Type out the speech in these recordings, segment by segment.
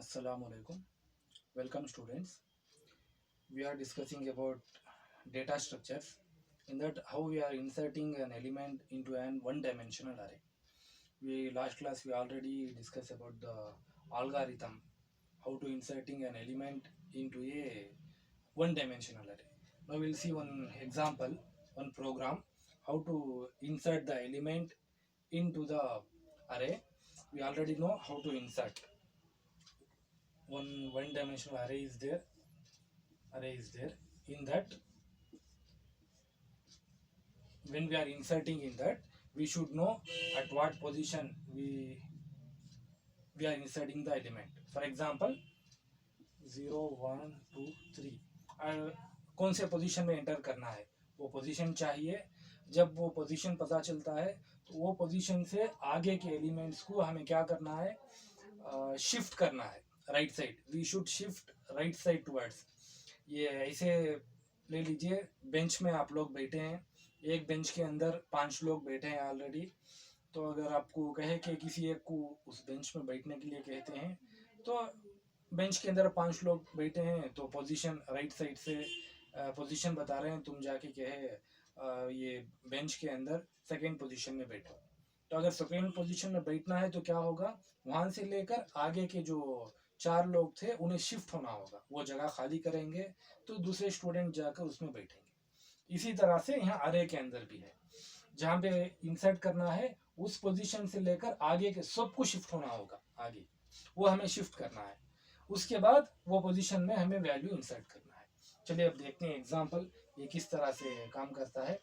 Assalamu alaikum. Welcome students. We are discussing about data structures. In that, how we are inserting an element into an one-dimensional array. We last class we already discussed about the algorithm, how to inserting an element into a one-dimensional array. Now we'll see one example, one program, how to insert the element into the array. We already know how to insert one-dimensional array is there. In that, when we are inserting in that, we should know at what position we are inserting the element. For example, 0 1 2 3 कौन से position में enter करना है, वो position चाहिए. जब वो position पता चलता है तो वो पोजीशन से आगे के एलिमेंट्स को हमें क्या करना है, शिफ्ट करना है right side. We should shift right side towards. ये ऐसे ले लीजिए, बेंच में आप लोग बैठे हैं, एक बेंच के अंदर 5 लोग बैठे हैं ऑलरेडी. तो अगर आपको कहे कि किसी एक को उस बेंच में बैठने के लिए कहते हैं, तो बेंच के अंदर 5 लोग बैठे हैं, तो पोजीशन राइट साइड से पोजीशन बता रहे हैं, तुम जाके कहे ये बेंच के अंदर सेकेंड पोजीशन में बैठो. तो अगर सेकेंड पोजीशन में बैठना है तो क्या होगा, वहां से लेकर आगे के जो 4 लोग थे उन्हें शिफ्ट होना होगा, वो जगह खाली करेंगे तो दूसरे स्टूडेंट जाकर उसमें बैठेंगे. इसी तरह से यहाँ अरे के अंदर भी है, जहाँ पे इंसर्ट करना है उस पोजीशन से लेकर आगे के सबको शिफ्ट होना होगा, आगे वो हमें शिफ्ट करना है. उसके बाद वो पोजीशन में हमें वैल्यू इंसर्ट करना है. चलिए अब देखते हैं एग्जांपल ये किस तरह से काम करता है.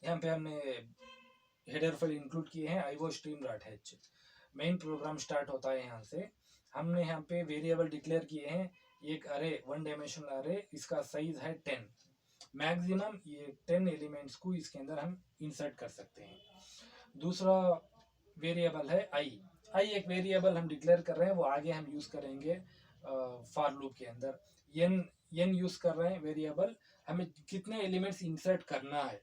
यहाँ पे हमने हेडर फाइल इंक्लूड किए हैं iostream.h. मेन प्रोग्राम स्टार्ट होता है यहाँ से. हमने यहाँ पे वेरिएबल डिक्लेयर किए हैं, एक अरे वन डायमेंशनल अरे, इसका साइज है 10. मैक्सिमम ये 10 एलिमेंट्स को इसके अंदर हम इंसर्ट कर सकते हैं. दूसरा वेरिएबल है आई एक वेरिएबल हम डिक्लेयर कर रहे हैं, वो आगे हम यूज करेंगे फॉर लूप के अंदर. एन यूज कर रहे हैं वेरिएबल, हमें कितने एलिमेंट्स इंसर्ट करना है,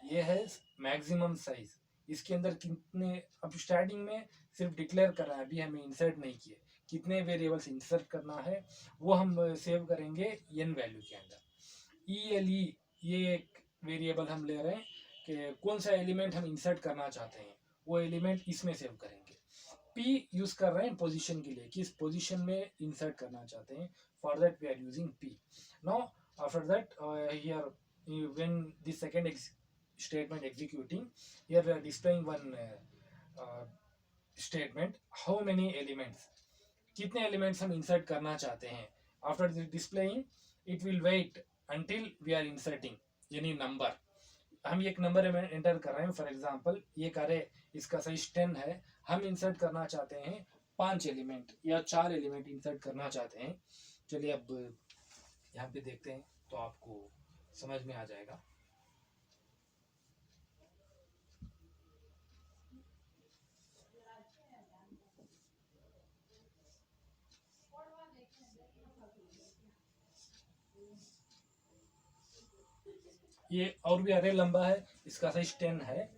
ये है मैक्सिमम साइज. इसके अंदर कितने, अब स्टार्टिंग में सिर्फ डिक्लेयर कर रहा है, अभी हमें इंसर्ट नहीं किए. कितने वेरिएबल्स इंसर्ट करना है वो हम सेव करेंगे एन वैल्यू के अंदर. ELE ये एक वेरिएबल हम ले रहे हैं कि कौन सा एलिमेंट हम इंसर्ट करना चाहते हैं, वो एलिमेंट इसमें सेव करेंगे. P यूज कर रहे हैं पोजीशन के लिए, किस पोजीशन में इंसर्ट करना चाहते हैं. For that we are using P. Now after that here when this second statement executing, here we are displaying one statement, how many elements, कितने एलिमेंट्स हम इंसर्ट करना चाहते हैं. After displaying it will wait until we are inserting, यानी number. हम एक number enter कर रहे हैं. फॉर एग्जांपल ये अरे, इसका साइज 10 है, हम इंसर्ट करना चाहते हैं 5 एलिमेंट या 4 एलिमेंट इंसर्ट करना चाहते हैं. चलिए अब यहाँ पे देखते हैं तो आपको समझ में आ जाएगा. ये और भी अरे लंबा है, इसका साइज 10 है,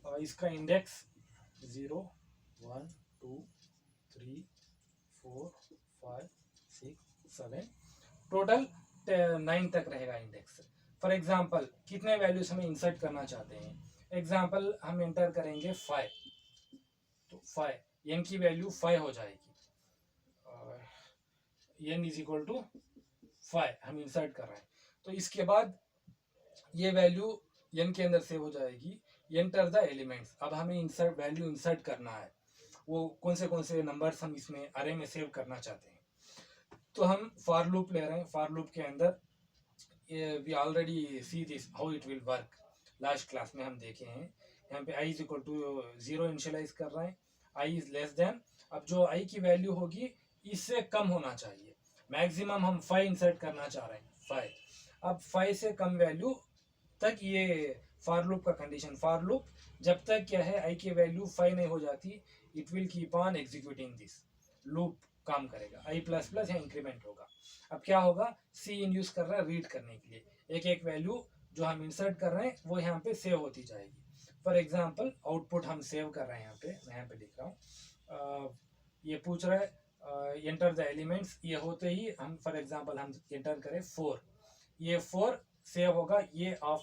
और इसका इंडेक्स 0 1 2 3 4 5 6 7 टोटल 9 तक रहेगा इंडेक्स. फॉर एग्जांपल कितने वैल्यूज हमें इंसर्ट करना चाहते हैं. एग्जांपल हम एंटर करेंगे 5, तो 5 एन की वैल्यू 5 हो जाएगी. एन इज इक्वल टू 5 हम इंसर्ट कर रहे हैं, तो इसके बाद ये वैल्यू एन के अंदर सेव हो जाएगी. Enter the elements. अब हमें इंसर्ट वैल्यू इंसर्ट करना है, वो कौन से नंबर्स हम इसमें अरे में सेव करना चाहते हैं. तो हम फॉर लूप ले रहे हैं. फॉर लूप के अंदर we already see this how it will work, last class में हम देखे हैं. यहाँ पे I is equal to 0 initialize कर रहे हैं, आई इज लेस देन. अब जो आई की वैल्यू होगी इससे कम होना चाहिए. मैक्सिमम हम 5 इंसर्ट करना चाह रहे हैं, 5. अब 5 से कम वैल्यू तक ये फॉर लूप का कंडीशन. फॉर लूप जब तक क्या है आई की वैल्यू 5 नहीं हो जाती, it will keep on executing this. Loop काम करेगा, आई प्लस प्लस या इंक्रीमेंट होगा. अब क्या होगा, सी इन यूज कर रहा है रीड करने के लिए, एक एक वैल्यू जो हम इंसर्ट कर रहे हैं वो यहाँ पे सेव होती जाएगी. फॉर एग्जाम्पल आउटपुट हम सेव कर रहे हैं, यहाँ पे मैं यहाँ पे लिख रहा हूँ. ये पूछ रहा है एंटर द एलिमेंट्स, ये होते ही हम फॉर एग्जांपल हम एंटर करें 4, ये 4 सेव होगा, ये ऑफ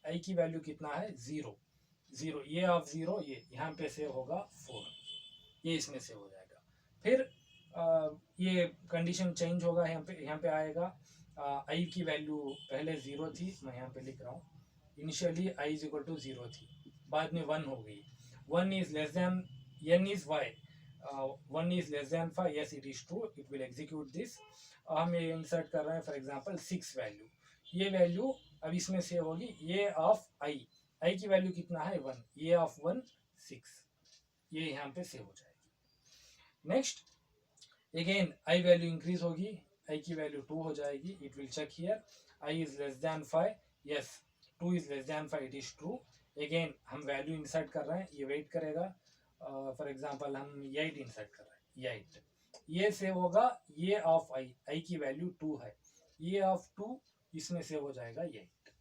आई की वैल्यू कितना है 0, ये ऑफ 0, ये यहाँ पे सेव होगा 4, ये इसमें सेव हो जाएगा। फिर ये कंडीशन चेंज होगा, यहाँ पे आएगा आई की वैल्यू पहले 0 थी, मैं यहाँ पे लिख रहा हूँ, initially I is equal to 0 थी, बाद में 1 हो गई, 1 is less than n is y, 1 is less than 5, yes it is true, it will execute this। हम ये इंसर्ट कर रहे हैं फॉर एग्जांपल 6 वैल्यू, ये वैल्यू अब इसमें सेव होगी, ये ऑफ आई की वैल्यू कितना है 1, ये ऑफ 1 6, ये यहाँ पे सेव हो जाएगी। Next again i value increase होगी, आई की वैल्यू 2 हो जाएगी, it will check here i is less than 5, yes 2 is less than 5, it is true. Again हम वैल्यू इंसर्ट कर रहे हैं, ये वेट करेगा, फॉर एग्जांपल हम 8 इंसर्ट कर रहे हैं, 8 ये सेव होगा, ये ऑफ आई की वैल्यू 2 है, ये ऑफ 2 इसमें सेव हो जाएगा 8।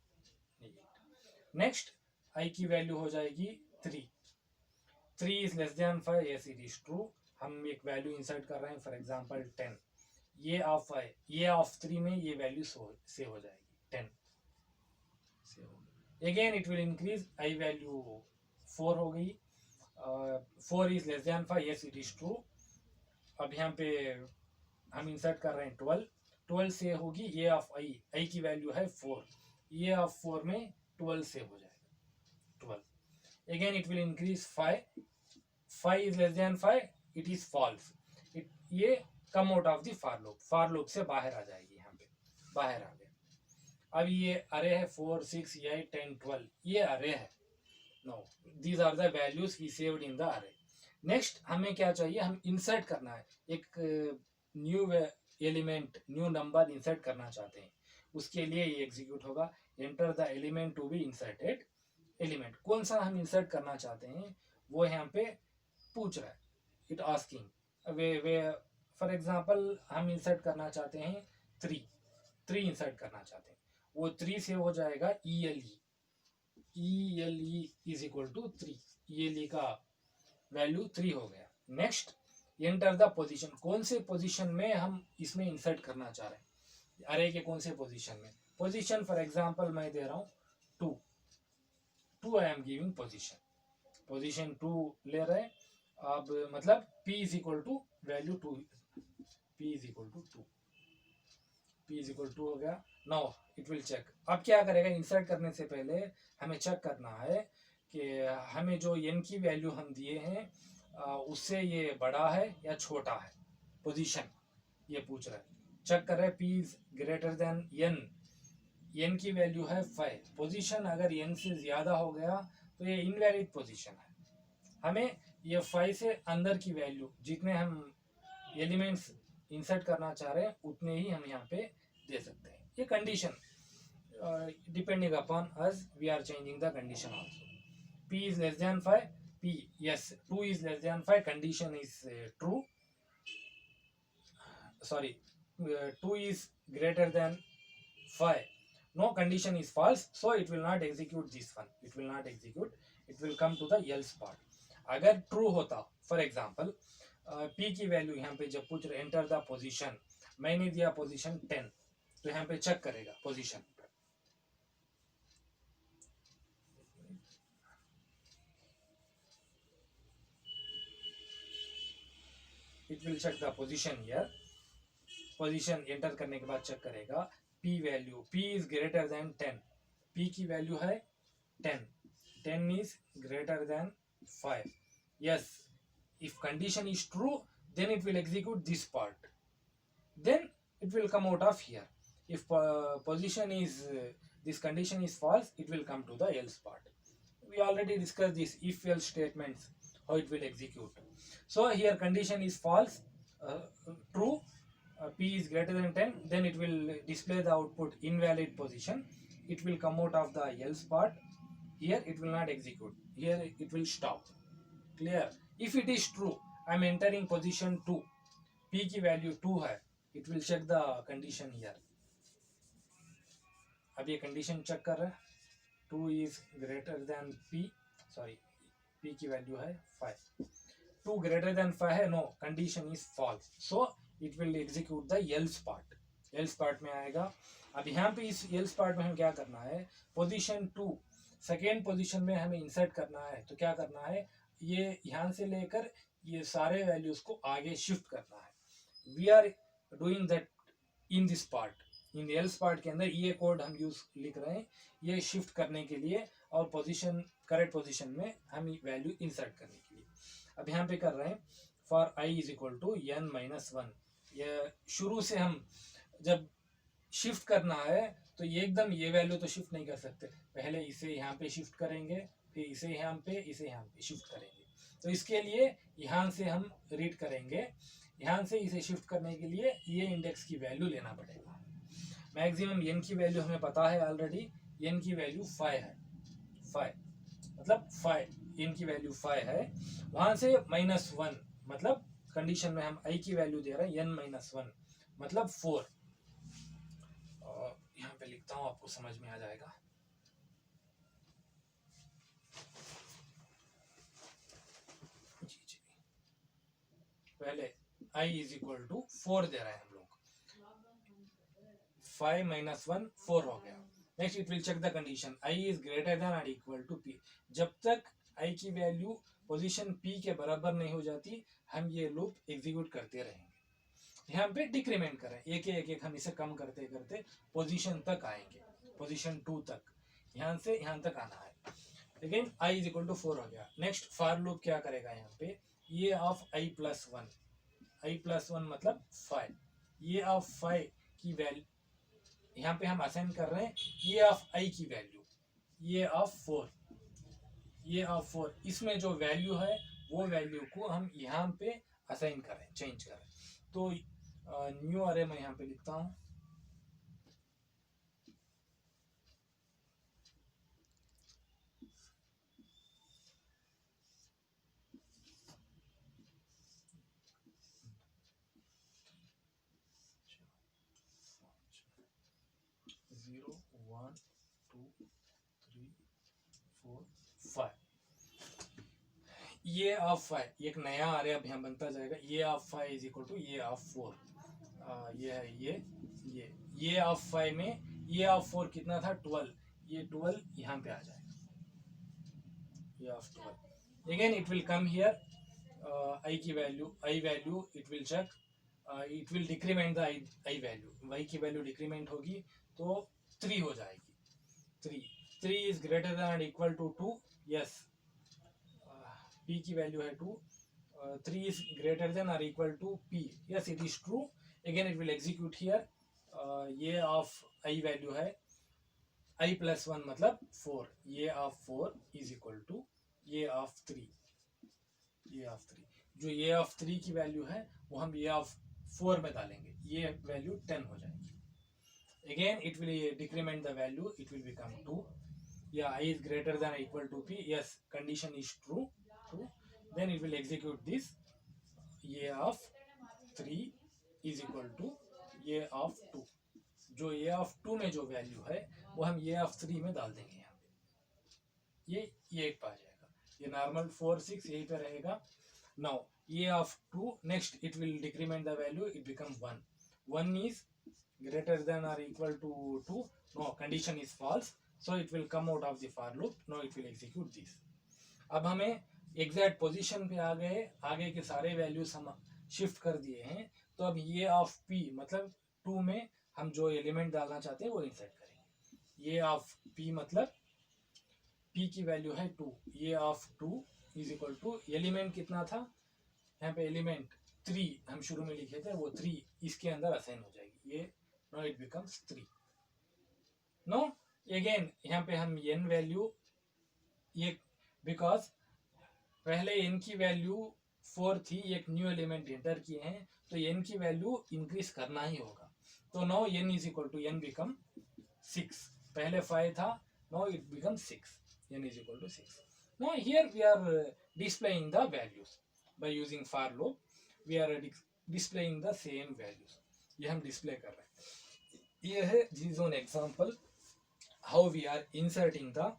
नेक्स्ट आई की वैल्यू हो जाएगी 3 is less than 5, yes it is true. हम एक वैल्यू इंसर्ट कर रहे हैं फॉर एग्जांपल 10, ये ऑफ है, ये ऑफ 3 में ये वैल्यू सेव हो जाएगी 10 सेव हो गई। Again it will increase, I value 4 हो गई, 4 is less than 5, yes it is true. अब यहाँ पे हम इंसर्ट कर रहे हैं 12 से होगी, ये ऑफ आई की वैल्यू है 4, ये ऑफ 4 में 12 से हो जाएगा 12। Again it will increase 5 is less than 5, it is false, ये come out of the for loop से बाहर आ जाएगी, यहाँ पे बाहर आ गया। अब ये अरे है 4 6 8 10 12, ये अरे है, now these are the values we saved in the array. Next हमें क्या चाहिए, हम इंसर्ट करना है, एक new element new number insert करना चाहते हैं, उसके लिए ये एग्जीक्यूट होगा, enter the element to be inserted element. कौन सा हम इंसर्ट करना चाहते हैं वो यहाँ पे पूछ रहा है, it asking way for example हम इंसर्ट करना चाहते हैं 3 इंसर्ट करना चाहते हैं, वो 3 से हो जाएगा ELE is equal to 3, ELE का वैल्यू 3 हो गया। नेक्स्ट एंटर द पोजीशन, कौन से पोजीशन में हम इसमें इंसर्ट करना चाह रहे हैं, अरे के कौन से पोजीशन में, पोजीशन फॉर एग्जांपल मैं दे रहा हूँ 2 आई एम गिविंग पोजीशन 2 ले रहे हैं। अब मतलब p is equal to value 2, p is equal to हो गया। नाउ इट विल चेक, अब क्या करेगा, इंसर्ट करने से पहले हमें चेक करना है कि हमें जो n की वैल्यू हम दिए हैं उससे ये बड़ा है या छोटा है, पोजीशन ये पूछ रहा है, चेक कर रहे हैं p is greater then n की वैल्यू है 5, पोजीशन अगर n से ज्यादा हो गया तो ये इनवैलिड पोजीशन है, हमें ये 5 से अंदर की वैल्यू जितने हम एलिमेंट्स इंसर्ट करना चाह रहे हैं उतने ही हम यहाँ पे दे सकते हैं। ये condition depending upon as we are changing the condition also. p is less than 5, p yes 2 is less than 5, condition is true, sorry 2 is greater than 5, no condition is false, so it will not execute this one, it will not execute, it will come to the else part। अगर true होता for example p की value यहाँ पे जब पूछ रहे enter the position, मैंने दिया पोजीशन 10, तो यहाँ पे चेक करेगा position, it will check the position here, position enter करने के बाद चेक करेगा p value, p is greater than 10, p की वैल्यू है 10 is greater than 5, yes if condition is true then it will execute this part, then it will come out of here, if position is this condition is false it will come to the else part। We already discussed this if else statements, how it will execute, so here condition is false, true, p is greater than 10, then it will display the output invalid position, it will come out of the else part, here it will not execute, here it will stop, clear। if it is true I am entering position 2, p की value 2 है, it will check the condition here, अब ये condition check कर रहा है 2 is greater than p, sorry p की value है 5, 2 greater than 5 है, no, condition is false, so it will execute the else part, else part में आएगा। अब यहाँ पे इस एल्स पार्ट में हमें क्या करना है, पोजीशन 2 सेकेंड पोजीशन में हमें इंसर्ट करना है, तो क्या करना है, ये यहाँ से लेकर ये सारे वैल्यूज को आगे शिफ्ट करना है। We are doing that in this part, in else part के अंदर ये कोड हम यूज लिख रहे हैं ये शिफ्ट करने के लिए और पोजीशन करेक्ट पोजीशन में हम वैल्यू इंसर्ट करने के लिए। अब यहाँ पे कर रहे हैं for i is equal to n minus 1, ये शुरू से हम जब शिफ्ट करना है तो ये एकदम ये वैल्यू तो शिफ्ट नहीं कर सकते, पहले इसे यहाँ पे शिफ्ट करेंगे, फिर इसे यहाँ पे शिफ्ट करेंगे। तो इसके लिए यहाँ से हम रीड करेंगे, यहाँ से इसे शिफ्ट करने के लिए ये इंडेक्स की वैल्यू लेना पड़ेगा। मैक्सिमम n की वैल्यू हमें पता है ऑलरेडी, n की वैल्यू 5 है, 5 मतलब 5, n की वैल्यू 5 है, वहाँ से -1 मतलब कंडीशन में हम i की वैल्यू दे रहे हैं n माइनस 1 मतलब 4। यहाँ पे लिखता हूँ आपको समझ में आ जाएगा। जी पहले i इज इक्वल टू 4 दे रहे हैं हम लोग, 5 माइनस 1 4 हो गया। Next it will check the condition i is greater than और इक्वल टू p, जब तक i की वैल्यू पोजीशन p के बराबर नहीं हो जाती हम ये लूप एग्जीक्यूट करते रहेंगे। यहाँ पे डिक्रीमेंट करें, एक एक हम इसे कम करते करते पोजीशन तक आएंगे, पोजीशन 2 तक, यहाँ से यहाँ तक आना है। लेकिन i इज इक्वल टू 4 हो गया। नेक्स्ट फॉर लूप क्या करेगा, यहाँ पे ये ऑफ i प्लस 1 मतलब 5, ये ऑफ 5 की वैल्यू यहाँ पे हम असाइन कर रहे हैं, ये ऑफ i की वैल्यू, ये ऑफ 4, इसमें जो वैल्यू है वो वैल्यू को हम यहाँ पे असाइन करें, चेंज करें। तो न्यू अरे मैं यहाँ पे लिखता हूँ, जीरो 1 2 3 4 5, ये ऑफ 5 एक नया अरे अब यहाँ बनता जाएगा, ये ऑफ 5 इज इक्वल टू ये ऑफ 4, ये है ये ऑफ 5 में ये ऑफ 4 कितना था 12, ये 12 यहाँ पे आ जाएगा, ये of 12। Again it will come here, i की value it will check, it will decrement the i value, y की वैल्यू डिक्रीमेंट होगी तो 3 हो जाएगी, 3 इज ग्रेटर देन और इक्वल टू 2, यस p की वैल्यू है 2, 3 इज ग्रेटर देन और equal to p, yes it is true. Again it will execute here, ये ऑफ i वैल्यू है i प्लस 1 मतलब 4, ये ऑफ 4 इज इक्वल टू ये of 3, जो ये ऑफ 3 की वैल्यू है वो हम ये ऑफ 4 में डालेंगे, ये वैल्यू 10 हो जाएगी। Again it will decrement the value, it will become 2, या i is greater than or equal to p, yes condition is true, then it will execute this, ये of 3 is equal to ये of 2, जो ये of 2 में जो value है वो हम ये of 3 में डाल देंगे, यहाँ पे ये एक पा जाएगा, ये नॉर्मल 4 6 यहीं पे रहेगा। नाउ ये of 2, next it will decrement the value, it become 1 is greater than or equal to 2, no condition is false, so it will come out of the for loop, now it will execute this। अब हमें exact position पे आ गए, आगे के सारे values हम shift कर दिए हैं, तो अब ये ऑफ p मतलब 2 में हम जो एलिमेंट डालना चाहते हैं वो इंसर्ट करेंगे। ये ऑफ p मतलब p की वैल्यू है 2, ये of 2 is equal to element कितना था, यहाँ पे एलिमेंट 3 हम शुरू में लिखे थे, वो 3 इसके अंदर असाइन हो जाएगी, ये now it becomes 3। Now again यहाँ पे हम n वैल्यू, ये बिकॉज पहले n की वैल्यू 4 थी, एक न्यू एलिमेंट एंटर किए हैं तो n की वैल्यू इंक्रीज करना ही होगा, तो now n is equal to n become 6, पहले 5 था, now it become 6, n is equal to 6। Now here we are displaying the values by using for loop, we are displaying the same values, ये हम display कर रहे हैं। ये है this on example how we are inserting the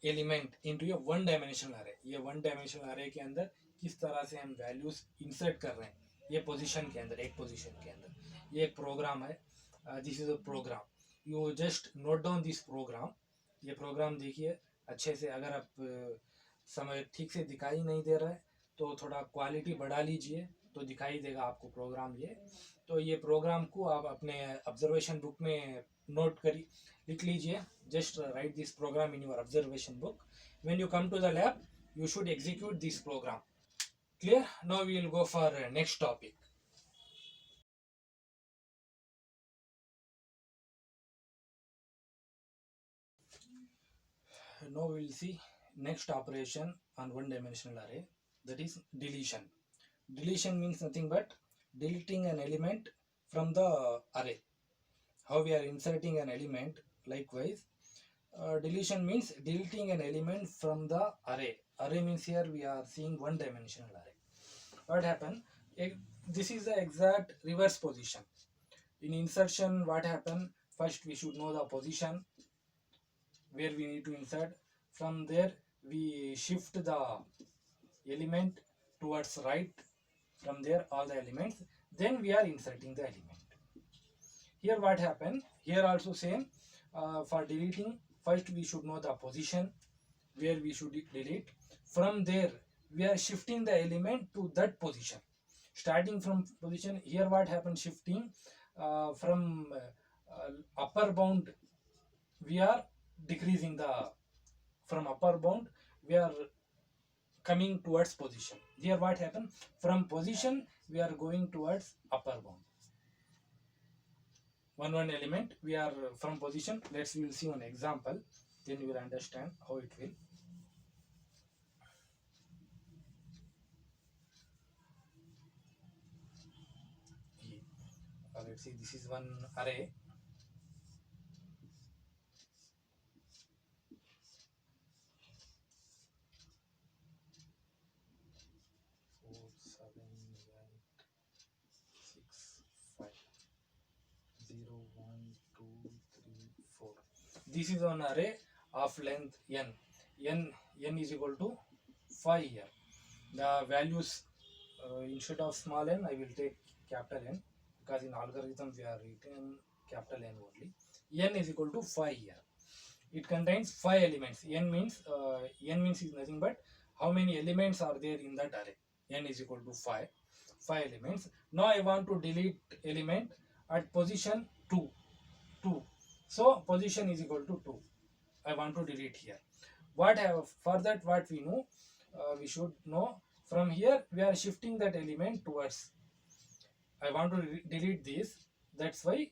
element into ये 1 dimensional अरे, ये 1 डायमेंशनल अरे के अंदर किस तरह से हम वैल्यूज इंसर्ट कर रहे हैं ये पोजीशन के अंदर, एक पोजीशन के अंदर। ये एक प्रोग्राम है, this is a program. You just note down this program. ये प्रोग्राम देखिए अच्छे से। अगर आप समय ठीक से दिखाई नहीं दे रहा है तो थोड़ा क्वालिटी बढ़ा लीजिए तो दिखाई देगा आपको प्रोग्राम ये। तो ये प्रोग्राम को आप अपने ऑब्जर्वेशन बुक में नोट करिए, लिख लीजिए। Just write this program in your observation book. When you come to the lab you should execute this program. Clear? Now we will go for next topic. Now we will see next operation on one dimensional array, that is deletion. Deletion means nothing but deleting an element from the array. How we are inserting an element, likewise deletion means deleting an element from the array. Array means here we are seeing one dimensional array. What happened? This is the exact reverse position. In insertion, what happened? First we should know the position where we need to insert. From there we shift the element towards right. From there all the elements, then we are inserting the element. Here what happened? Here also same. For deleting, first we should know the position where we should delete. From there we are shifting the element to that position. Starting from position, here what happened? Shifting from upper bound we are decreasing the, from upper bound we are coming towards position. Here what happened? From position we are going towards upper bound. One element we are from position. We will see one example, then you will understand how it will. Let's see, this is one array. This is an array of length n. N is equal to 5 here. The values, instead of small n, I will take capital N, because in algorithm we are written capital N only. N is equal to 5 here. It contains 5 elements. N means is nothing but how many elements are there in that array. N is equal to 5 elements. Now I want to delete element at position 2. So position is equal to 2. I want to delete here. For that what we know, we should know, from here we are shifting that element towards. I want to delete this. That's why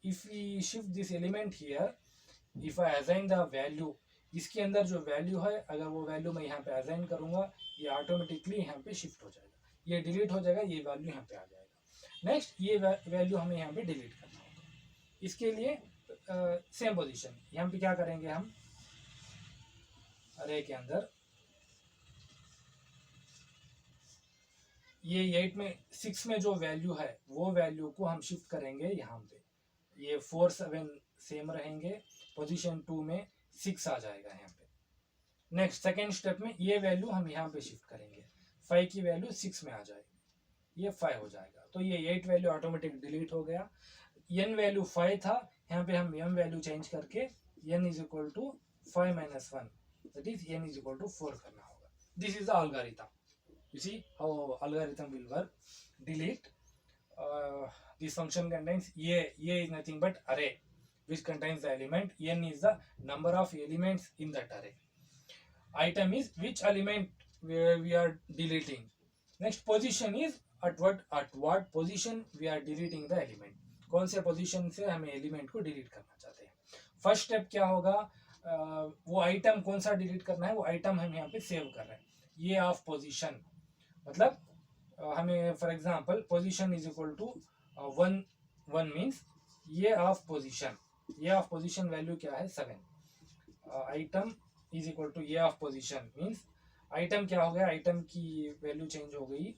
if we shift this element here, if I assign the value, इसके अंदर जो value है, अगर वो value मैं यहाँ पे assign करूँगा, ये ऑटोमेटिकली यहाँ पे शिफ्ट हो जाएगा, ये डिलीट हो जाएगा, ये वैल्यू यहाँ पे आ जाएगा। नेक्स्ट ये वैल्यू हमें यहाँ पे डिलीट करना होगा। इसके लिए सेम पोजीशन, यहाँ पे क्या करेंगे हम, अरे के अंदर ये 8 में 6 में जो वैल्यू है वो वैल्यू को हम शिफ्ट करेंगे यहाँ पे। ये 4 7 सेम रहेंगे, पोजीशन 2 में 6 आ जाएगा यहाँ पे। नेक्स्ट सेकेंड स्टेप में ये वैल्यू हम यहाँ पे शिफ्ट करेंगे, 5 की वैल्यू 6 में आ जाएगी, ये 5 हो जाएगा। तो ये 8 वैल्यू ऑटोमेटिक डिलीट हो गया। n वैल्यू 5 था, यहाँ पे हम m वैल्यू चेंज करके n is equal to 5 minus 1, that is n is equal to 4 करना होगा। This is the algorithm. You see how algorithm will work. Delete. This function contains a is nothing but array which contains the element. N is the number of elements in that array. Item is which element we are deleting. Next position is at what position we are deleting the element. कौन से position से हमें element को delete करना चाहते हैं। First step क्या होगा, वो आइटम कौन सा डिलीट करना है, वो आइटम हम यहाँ पे सेव कर रहे हैं। ये ऑफ पोजीशन मतलब हमें for example position is equal to 1 means ये ऑफ पोजीशन वैल्यू क्या है 7। आइटम इज इक्वल टू ये ऑफ पोजीशन मीन्स आइटम क्या हो गया, आइटम की वैल्यू चेंज हो गई।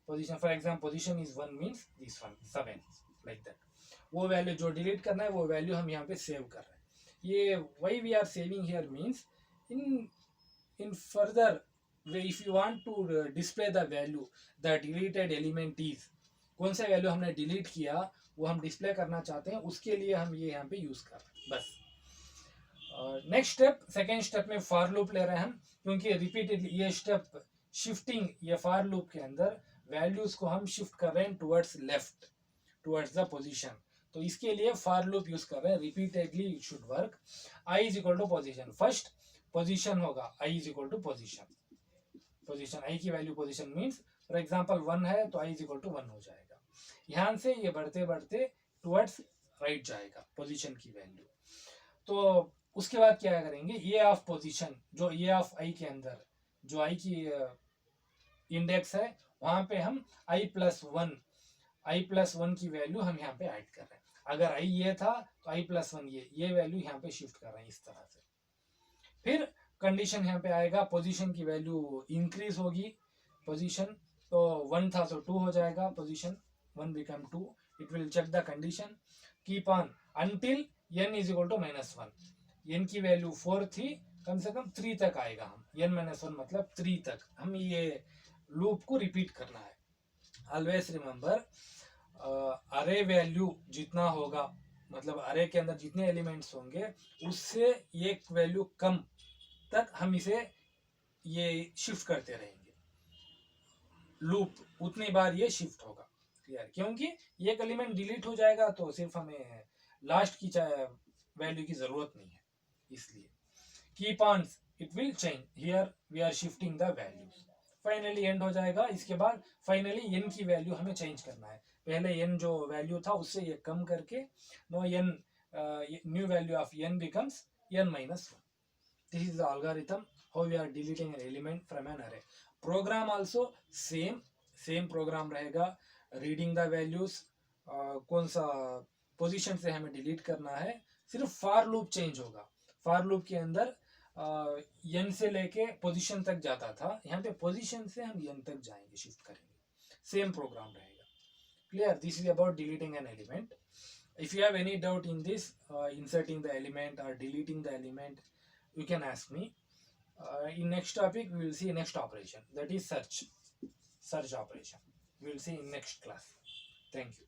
Position for example position is 1 means this one 7 like that. वो वैल्यू जो डिलीट करना है वो वैल्यू हम यहाँ पे सेव कर रहे हैं। ये why we are saving here means in further if you want to display the value the deleted element is, कौन सा वैल्यू हमने डिलीट किया वो हम डिस्प्ले करना चाहते हैं, उसके लिए हम ये यहाँ पे यूज कर रहे हैं बस। नेक्स्ट स्टेप, सेकेंड स्टेप में फॉर लूप ले रहे हैं हम, क्योंकि रिपीटेडली ये स्टेप शिफ्टिंग, ये फॉर लूप के अंदर वैल्यूज को हम शिफ्ट कर रहे हैं towards left, towards the position, तो इसके लिए फॉर लूप यूज कर रहे हैं, repeatedly it should work. I is equal to position, first position होगा I is equal to position, position I की value position means for example 1 है तो आई इज इक्वल टू 1 हो जाएगा। यहाँ से ये बढ़ते बढ़ते टुवर्ड्स राइट जाएगा पोजीशन की वैल्यू। तो उसके बाद क्या करेंगे, ये ऑफ पोजीशन, जो ये ऑफ आई के अंदर जो आई की इंडेक्स है वहां पे हम आई प्लस वन की वैल्यू हम यहाँ पे ऐड कर रहे हैं। अगर आई ये था तो आई प्लस वन ये वैल्यू यहाँ पे शिफ्ट कर रहे हैं इस तरह से। फिर कंडीशन यहाँ पे आएगा, पोजीशन की वैल्यू इंक्रीज होगी, पोजीशन तो 1 था तो 2 हो जाएगा, position 1 become 2, it will check the condition, keep on until n is equal to -1, n की वैल्यू 4 थी, कम से कम 3 तक आएगा हम, n-1 मतलब 3 तक हम ये लूप को रिपीट करना है। ऑलवेज रिमेंबर अरे वैल्यू जितना होगा, मतलब अरे के अंदर जितने एलिमेंट्स होंगे उससे एक वैल्यू कम तक हम इसे ये शिफ्ट करते रहेंगे, लूप उतनी बार ये शिफ्ट होगा, क्लियर, क्योंकि एक एलिमेंट डिलीट हो जाएगा तो सिर्फ हमें लास्ट की वैल्यू की जरूरत नहीं है, इसलिए keep on it will change, here we are shifting the values, finally end हो जाएगा। इसके बाद फाइनली n की वैल्यू हमें चेंज करना है, पहले n जो वैल्यू था उससे ये कम करके now n new value of n becomes n-1। This is the algorithm how we are deleting an element from an array. Program also same program रहेगा, reading the values, कौन सा पोजीशन से हमें डिलीट करना है, सिर्फ फॉर लूप चेंज होगा। For loop के अंदर n से लेके पोजीशन तक जाता था, यहाँ पे पोजीशन से हम n तक जाएंगे, शिफ्ट करेंगे, सेम प्रोग्राम रहेगा, clear. This is about deleting an element. If you have any doubt in this, inserting the element or deleting the element, you can ask me. In next topic we will see next operation, that is search operation. We will see in next class. Thank you.